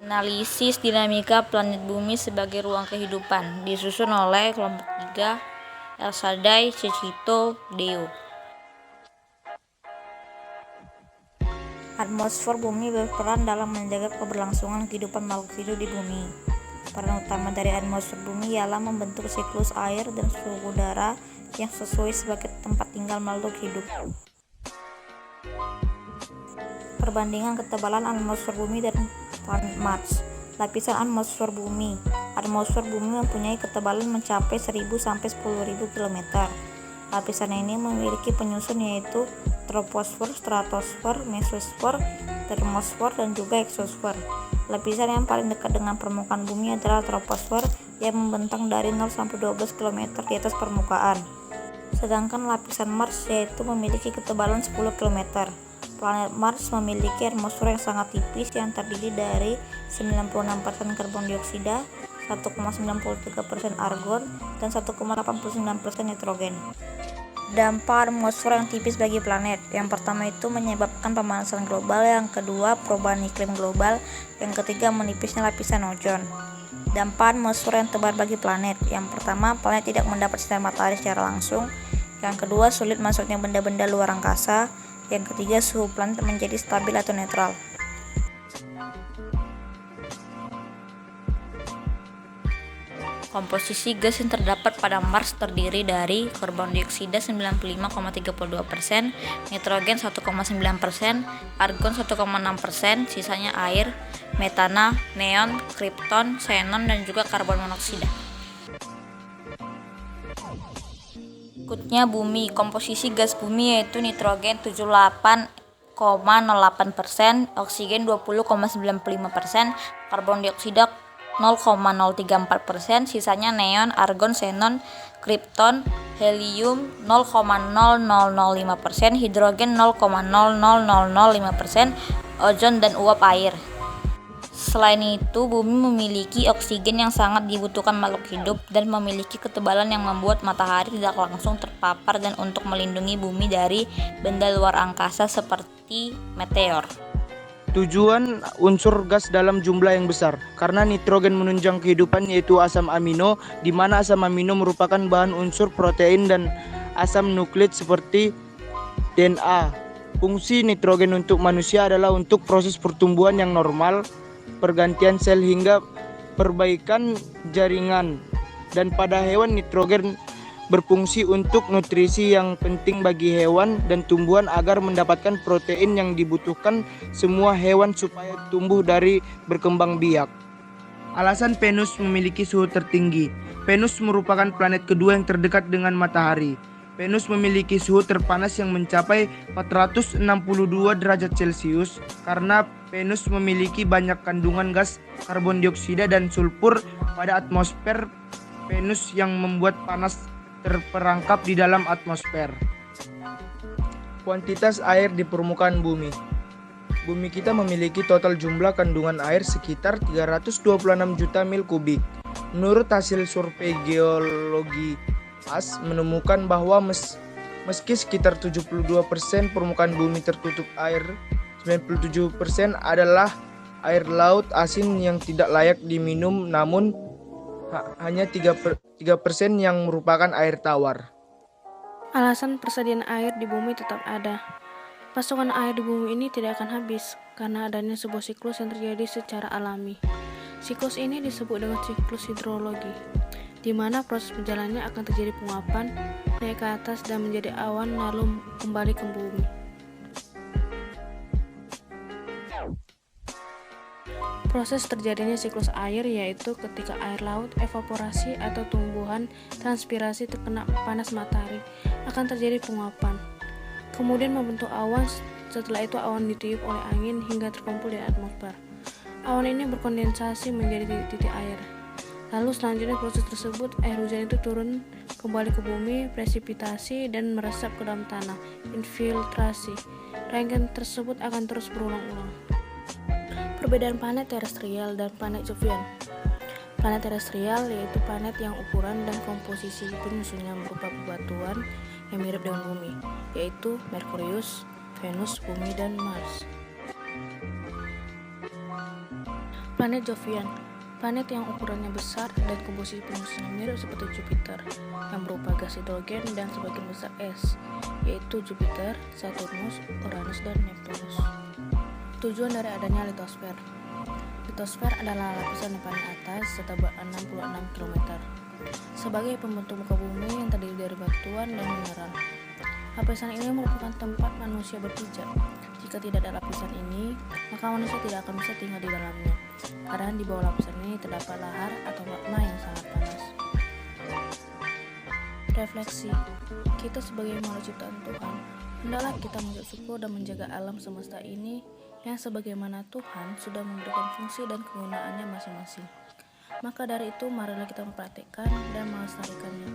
Analisis dinamika planet bumi sebagai ruang kehidupan disusun oleh kelompok 3 Elsadai, Cecito, Deo. Atmosfer bumi berperan dalam menjaga keberlangsungan kehidupan makhluk hidup di bumi. Peran utama dari atmosfer bumi ialah membentuk siklus air dan suhu udara yang sesuai sebagai tempat tinggal makhluk hidup. Perbandingan ketebalan atmosfer bumi dan planet Mars. Lapisan atmosfer bumi. Atmosfer bumi mempunyai ketebalan mencapai 1000 sampai 10.000 km. Lapisan ini memiliki penyusun yaitu troposfer, stratosfer, mesosfer, termosfer, dan juga eksosfer. Lapisan yang paling dekat dengan permukaan bumi adalah troposfer yang membentang dari 0 sampai 12 km di atas permukaan. Sedangkan lapisan Mars yaitu memiliki ketebalan 10 km. Planet Mars memiliki atmosfer yang sangat tipis yang terdiri dari 96% karbon dioksida, 1,93% argon, dan 1,89% nitrogen. Dampak atmosfer yang tipis bagi planet. Yang pertama itu menyebabkan pemanasan global, yang kedua perubahan iklim global, yang ketiga menipisnya lapisan ozon. Dampak atmosfer yang tebal bagi planet. Yang pertama, planet tidak mendapat sinar matahari secara langsung. Yang kedua, sulit masuknya benda-benda luar angkasa. Yang ketiga, suhu planet menjadi stabil atau netral. Komposisi gas yang terdapat pada Mars terdiri dari karbon dioksida 95,32%, nitrogen 1,9%, argon 1,6%, sisanya air, metana, neon, kripton, xenon, dan juga karbon monoksida. Berikutnya bumi. Komposisi gas bumi yaitu nitrogen 78,08%, oksigen 20,95%, karbon dioksida 0,034%, sisanya neon, argon, xenon, kripton, helium 0,0005%, hidrogen 0,00005%, ozon, dan uap air. Selain itu, bumi memiliki oksigen yang sangat dibutuhkan makhluk hidup dan memiliki ketebalan yang membuat matahari tidak langsung terpapar dan untuk melindungi bumi dari benda luar angkasa seperti meteor. Tujuan unsur gas dalam jumlah yang besar. Karena nitrogen menunjang kehidupan yaitu asam amino, di mana asam amino merupakan bahan unsur protein dan asam nukleik seperti DNA. Fungsi nitrogen untuk manusia adalah untuk proses pertumbuhan yang normal, pergantian sel hingga perbaikan jaringan. Dan pada hewan, nitrogen berfungsi untuk nutrisi yang penting bagi hewan dan tumbuhan agar mendapatkan protein yang dibutuhkan semua hewan supaya tumbuh dari berkembang biak. Alasan Venus memiliki suhu tertinggi. Venus merupakan planet kedua yang terdekat dengan matahari. Venus memiliki suhu terpanas yang mencapai 462 derajat Celcius karena Venus memiliki banyak kandungan gas karbon dioksida dan sulfur pada atmosfer Venus yang membuat panas terperangkap di dalam atmosfer. Kuantitas air di permukaan bumi. Bumi kita memiliki total jumlah kandungan air sekitar 326 juta mil kubik. Menurut hasil survei geologi AS menemukan bahwa meski sekitar 72% permukaan bumi tertutup air, 97% adalah air laut asin yang tidak layak diminum, namun hanya 3% yang merupakan air tawar. Alasan persediaan air di bumi tetap ada. Pasokan air di bumi ini tidak akan habis karena adanya sebuah siklus yang terjadi secara alami. Siklus ini disebut dengan siklus hidrologi, di mana proses berjalannya akan terjadi penguapan, naik ke atas dan menjadi awan lalu kembali ke bumi. Proses terjadinya siklus air yaitu ketika air laut, evaporasi atau tumbuhan transpirasi terkena panas matahari akan terjadi penguapan. Kemudian membentuk awan, setelah itu awan ditiup oleh angin hingga terkumpul di atmosfer. Awan ini berkondensasi menjadi titik air. Lalu selanjutnya proses tersebut, air hujan itu turun kembali ke bumi, presipitasi, dan meresap ke dalam tanah, infiltrasi. Rangkaian tersebut akan terus berulang-ulang. Perbedaan planet terestrial dan planet Jovian. Planet terestrial yaitu planet yang ukuran dan komposisi penyusunnya berupa bebatuan yang mirip dengan bumi, yaitu Merkurius, Venus, Bumi, dan Mars. Planet Jovian, planet yang ukurannya besar dan komposisi penyusunnya mirip seperti Jupiter, yang berupa gas hidrogen dan sebagian besar es, yaitu Jupiter, Saturnus, Uranus, dan Neptunus. Tujuan dari adanya litosfer. Litosfer adalah lapisan yang paling atas setebal 66 km, sebagai pembentuk muka bumi yang terdiri dari batuan dan mineral. Lapisan ini merupakan tempat manusia berpijak. Jika tidak ada lapisan ini, maka manusia tidak akan bisa tinggal di dalamnya, karena di bawah lapisan ini terdapat lahar atau magma yang sangat panas. Refleksi. Kita sebagai makhluk ciptaan Tuhan, hendaklah kita mengucap syukur dan menjaga alam semesta ini yang sebagaimana Tuhan sudah memberikan fungsi dan kegunaannya masing-masing. Maka dari itu, marilah kita mempraktikkan dan melestarikannya.